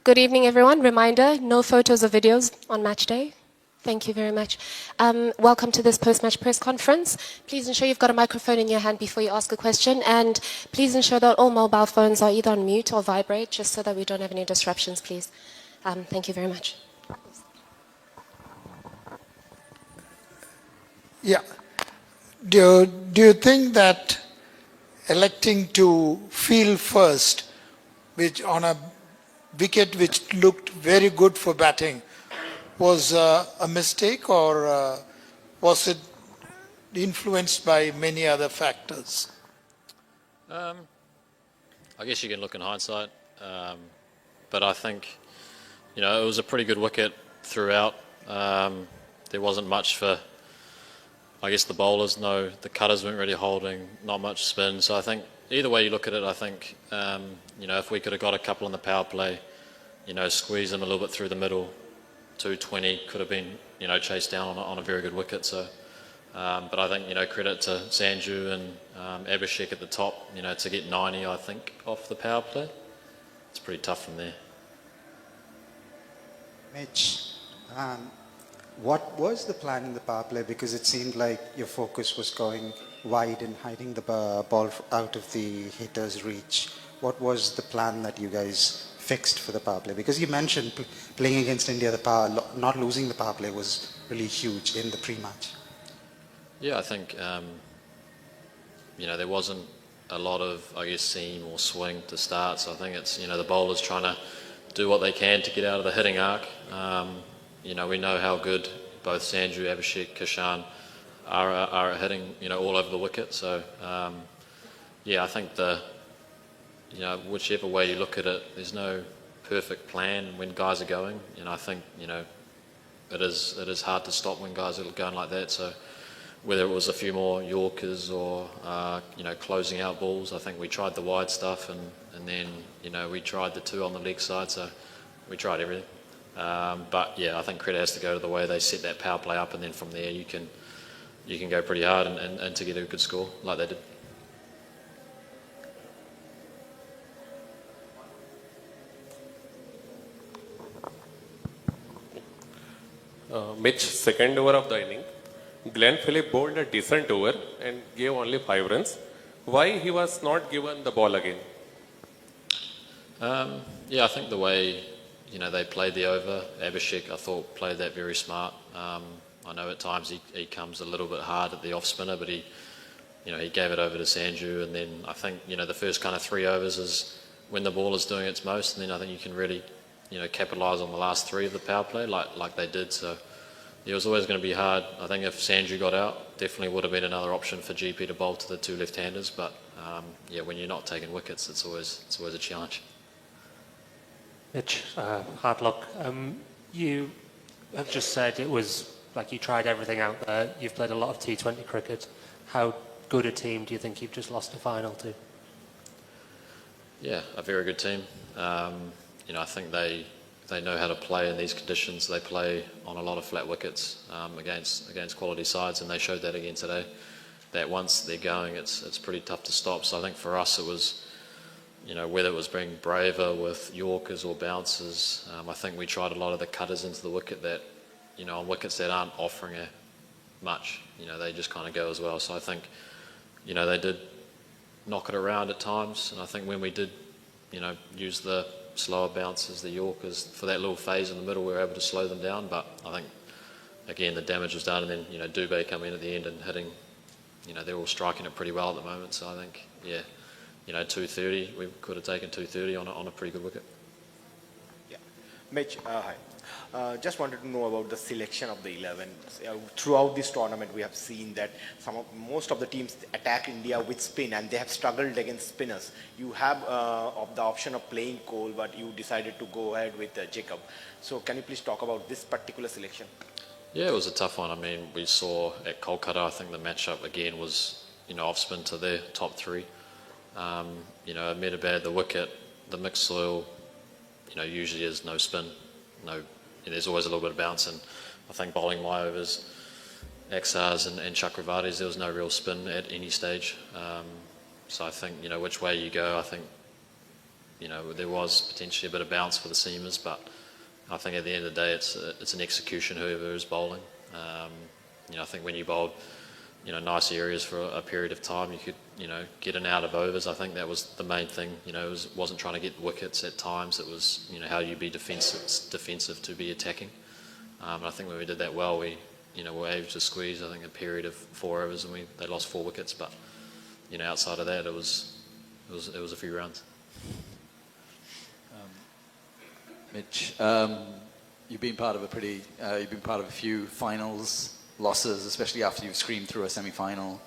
Good evening, everyone. Reminder, no photos or videos on match day. Thank you very much. Welcome to this post-match press conference. Please ensure you've got a microphone in your hand before you ask a question, and please ensure that all mobile phones are either on mute or vibrate, just so that we don't have any disruptions, please. Thank you very much. Yeah. Do you think that electing to field first, which on a wicket which looked very good for batting, was a mistake, or was it influenced by many other factors? I guess you can look in hindsight, but I think, it was a pretty good wicket throughout. There wasn't much for, I guess, the bowlers. No, the cutters weren't really holding, not much spin. So I think either way you look at it, I think, if we could have got a couple on the power play, squeeze them a little bit through the middle, 220 could have been, chased down on a very good wicket. So, but I think, credit to Sanju and Abhishek at the top, to get 90, I think, off the power play. It's pretty tough from there. Mitch, what was the plan in the power play? Because it seemed like your focus was going wide and hiding the ball out of the hitter's reach. What was the plan that you guys fixed for the power play? Because you mentioned playing against India, not losing the power play was really huge in the pre-match. Yeah, I think, there wasn't a lot of, I guess, seam or swing to start. So I think it's, the bowlers trying to do what they can to get out of the hitting arc. We know how good both Sanju, Abhishek, Kishan are at hitting, all over the wicket. So, I think whichever way you look at it, there's no perfect plan when guys are going. I think, it is hard to stop when guys are going like that. So whether it was a few more Yorkers or, closing out balls, I think we tried the wide stuff and then, we tried the two on the leg side. So we tried everything. But yeah, I think credit has to go to the way they set that power play up, and then from there you can go pretty hard and to get a good score like they did. Mitch, second over of the inning, Glenn Phillips bowled a decent over and gave only 5 runs. Why he was not given the ball again? I think the way they played the over, Abhishek, I thought, played that very smart. I know at times he comes a little bit hard at the off spinner, but he gave it over to Sanju, and then I think the first kind of 3 overs is when the ball is doing its most, and then I think you can really capitalise on the last 3 of the power play like they did. So it was always going to be hard. I think if Sanju got out, definitely would have been another option for GP to bowl to the 2 left-handers. But when you're not taking wickets, it's always a challenge. Mitch, hard luck. You have just said it was like you tried everything out there. You've played a lot of T20 cricket. How good a team do you think you've just lost a final to? Yeah, a very good team. I think they know how to play in these conditions. They play on a lot of flat wickets against quality sides, and they showed that again today. That once they're going, it's pretty tough to stop. So I think for us it was, whether it was being braver with Yorkers or bouncers, I think we tried a lot of the cutters into the wicket that, on wickets that aren't offering much, they just kind of go as well. So I think, they did knock it around at times, and I think when we did, use the slower bounces, the Yorkers, for that little phase in the middle, we were able to slow them down. But I think, again, the damage was done, and then, Dubé come in at the end and hitting, they're all striking it pretty well at the moment. So I think, 230, we could have taken 230 on a pretty good wicket. Yeah. Mitch, hi. Just wanted to know about the selection of the 11. Throughout this tournament, we have seen that most of the teams attack India with spin, and they have struggled against spinners. You have the option of playing Cole, but you decided to go ahead with Jacob. So can you please talk about this particular selection? Yeah, it was a tough one. I mean, we saw at Kolkata, I think the matchup again was, off spin to their top 3. Ahmedabad, the wicket, the mixed soil, usually is no spin, there's always a little bit of bounce, and I think bowling my overs, Axars and Chakravartis, there was no real spin at any stage. So I think, which way you go, I think there was potentially a bit of bounce for the seamers, but I think at the end of the day, it's an execution, whoever is bowling. I think when you bowled, nice areas for a period of time, you could, get in and out of overs. I think that was the main thing. It wasn't trying to get wickets at times. It was, how you be defensive to be attacking. And I think when we did that well, we, were able to squeeze, I think, a period of 4 overs, and they lost 4 wickets. But, outside of that, it was a few runs. Mitch, you've been part of a few finals losses, especially after you've screamed through a semi-final.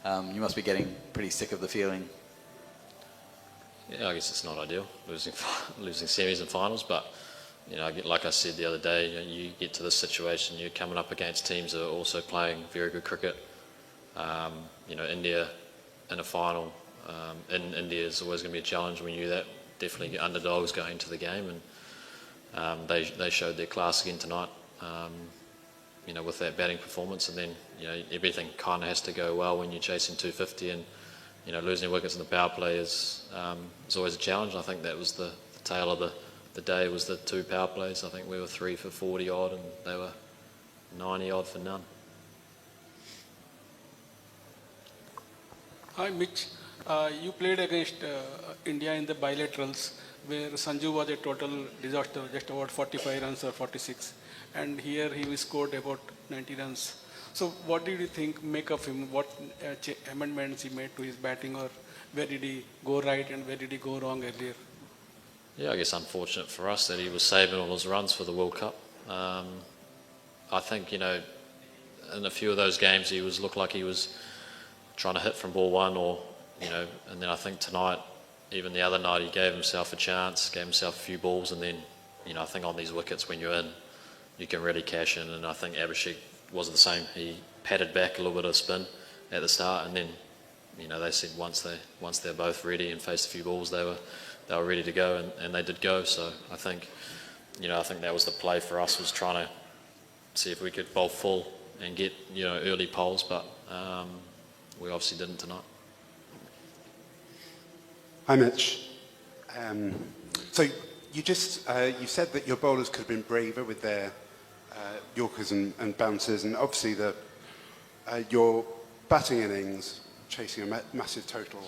You must be getting pretty sick of the feeling. Yeah, I guess it's not ideal, losing semis and finals, but, like I said the other day, you get to this situation, you're coming up against teams that are also playing very good cricket. India in a final, in India is always going to be a challenge. We knew that, definitely underdogs going into the game, and they showed their class again tonight, with that batting performance. And then, everything kind of has to go well when you're chasing 250, and, losing wickets in the power play is always a challenge. I think that was the tail of the day, was the 2 power plays. I think we were 3 for 40 odd, and they were 90 odd for none. Hi Mitch, you played against India in the bilaterals, where Sanju was a total disaster, just about 45 runs or 46, and here he scored about 90 runs. So what did you make of him? What amendments he made to his batting, or where did he go right and where did he go wrong earlier? Yeah, I guess unfortunate for us that he was saving all his runs for the World Cup. I think, in a few of those games he looked like he was trying to hit from ball 1, or, and then I think tonight, even the other night, he gave himself a chance, gave himself a few balls, and then, I think on these wickets when you're in, you can really cash in. And I think Abhishek was the same. He patted back a little bit of spin at the start, and then, they said once they're both ready and faced a few balls, they were ready to go, and they did go. So I think that was the play for us, was trying to see if we could bowl full and get, early poles, but we obviously didn't tonight. Hi Mitch. So you said that your bowlers could have been braver with their Yorkers and bouncers, and obviously your batting innings, chasing a massive total,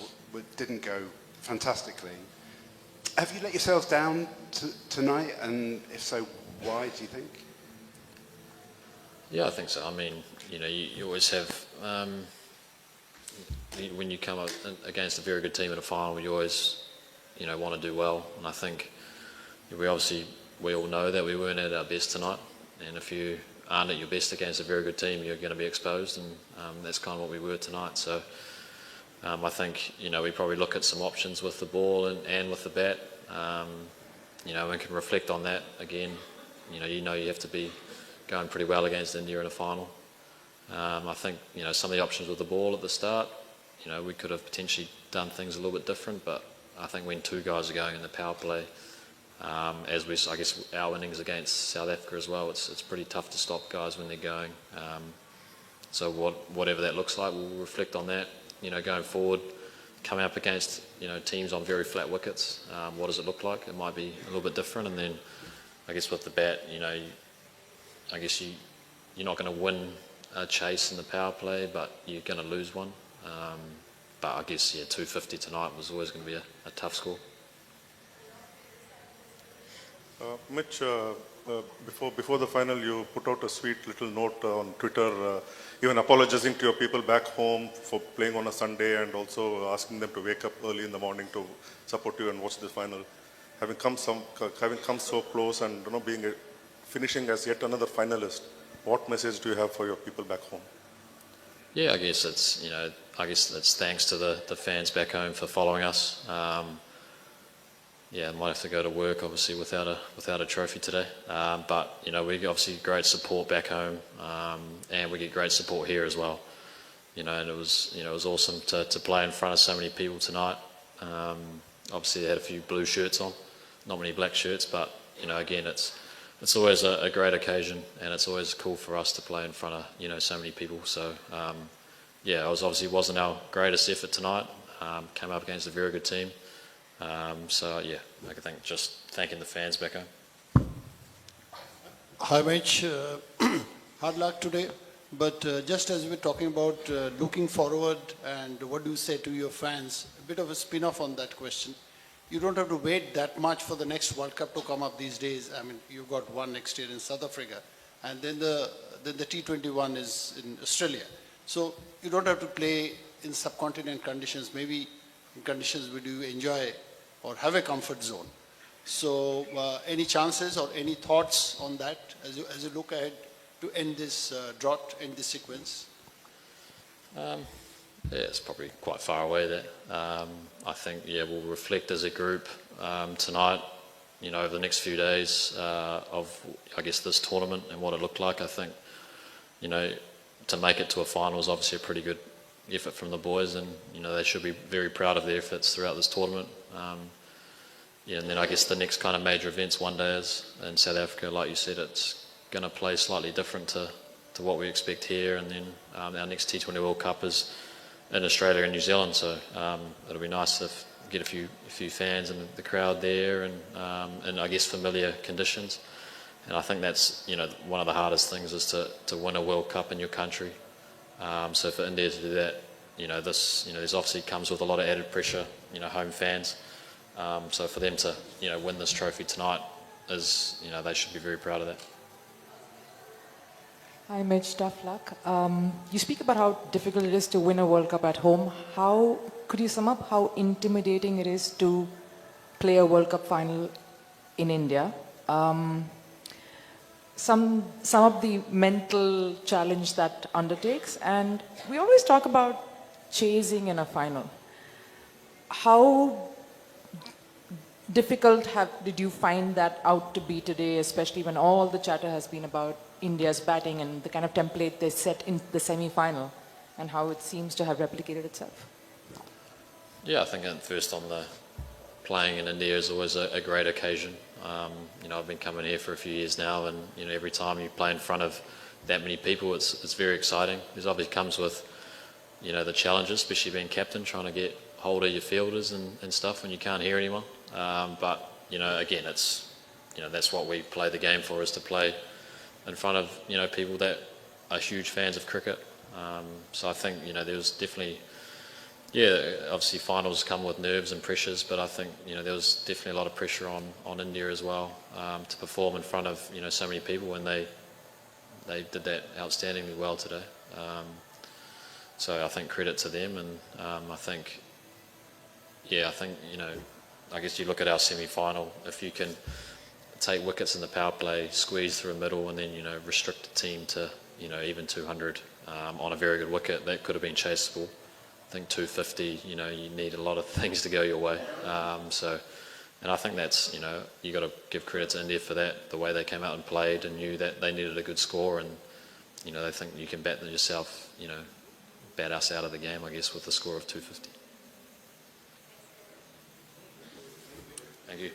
didn't go fantastically. Have you let yourselves down tonight, and if so, why do you think? Yeah, I think so. I mean, you always have, when you come up against a very good team in a final, you always, want to do well. And I think we all know that we weren't at our best tonight. And if you aren't at your best against a very good team, you're going to be exposed. And that's kind of what we were tonight. So I think, we probably look at some options with the ball and with the bat. And can reflect on that again. You have to be going pretty well against India in a final. I think, some of the options with the ball at the start, we could have potentially done things a little bit different, but I think when 2 guys are going in the power play, I guess our innings against South Africa as well, it's pretty tough to stop guys when they're going. So whatever that looks like, we'll reflect on that, going forward, coming up against, teams on very flat wickets. What does it look like? It might be a little bit different. And then I guess with the bat, I guess you're not going to win a chase in the power play, but you're going to lose one. But I guess, 250 tonight was always going to be a tough score. Mitch, before the final, you put out a sweet little note on Twitter, even apologizing to your people back home for playing on a Sunday, and also asking them to wake up early in the morning to support you and watch the final. Having come so close, and finishing as yet another finalist, what message do you have for your people back home? Yeah, I guess it's thanks to the fans back home for following us. I might have to go to work obviously without a trophy today. But we get obviously great support back home, and we get great support here as well. And it was awesome to play in front of so many people tonight. Obviously they had a few blue shirts on, not many black shirts, but again it's always a great occasion, and it's always cool for us to play in front of so many people. So it wasn't our greatest effort tonight. Came up against a very good team. So yeah, I think just thanking the fans back home. Hi, Mitch. Hard luck today. But just as we're talking about looking forward and what do you say to your fans, a bit of a spin-off on that question. You don't have to wait that much for the next World Cup to come up these days. I mean, you've got one next year in South Africa, and then the T21 is in Australia. So you don't have to play in subcontinent conditions, maybe in conditions where you enjoy or have a comfort zone. So any chances or any thoughts on that as you look ahead to end this drought, end this sequence? Yeah, it's probably quite far away there. I think, yeah, we'll reflect as a group tonight, you know, over the next few days of, I guess, this tournament and what it looked like. I think, you know, to make it to a final is obviously a pretty good effort from the boys, and, you know, they should be very proud of their efforts throughout this tournament. Yeah, and then I guess the next kind of major events one day is in South Africa. Like you said, it's going to play slightly different to what we expect here, and then our next T20 World Cup is in Australia and New Zealand, so it'll be nice to get a few fans and the crowd there, and I guess familiar conditions. And I think that's, you know, one of the hardest things is to win a World Cup in your country. So for India to do that, you know, this obviously comes with a lot of added pressure, you know, home fans. So for them to, you know, win this trophy tonight is, you know, they should be very proud of that. Hi, Mitch. Tough luck. You speak about how difficult it is to win a World Cup at home. How could you sum up how intimidating it is to play a World Cup final in India? Some of the mental challenge that undertakes, and we always talk about chasing in a final. How difficult did you find that out to be today, especially when all the chatter has been about India's batting and the kind of template they set in the semi-final and how it seems to have replicated itself? Yeah, I think at first on the playing in India is always a great occasion. You know, I've been coming here for a few years now, and, you know, every time you play in front of that many people, it's very exciting. It obviously comes with, you know, the challenges, especially being captain, trying to get hold of your fielders and stuff when you can't hear anyone. But, you know, again, it's, you know, that's what we play the game for, is to play in front of, you know, people that are huge fans of cricket. So I think, you know, there was definitely, yeah, obviously finals come with nerves and pressures, but I think, you know, there was definitely a lot of pressure on India as well, to perform in front of, you know, so many people, and they did that outstandingly well today. So I think credit to them, and I think, yeah, I think, you know, I guess you look at our semi-final, if you can take wickets in the power play, squeeze through a middle, and then, you know, restrict the team to, you know, even 200 on a very good wicket, that could have been chaseable. I think 250, you know, you need a lot of things to go your way. And I think that's, you know, you got to give credit to India for that, the way they came out and played and knew that they needed a good score, and, you know, they think you can bat them yourself, you know, bat us out of the game, I guess, with a score of 250. Thank you.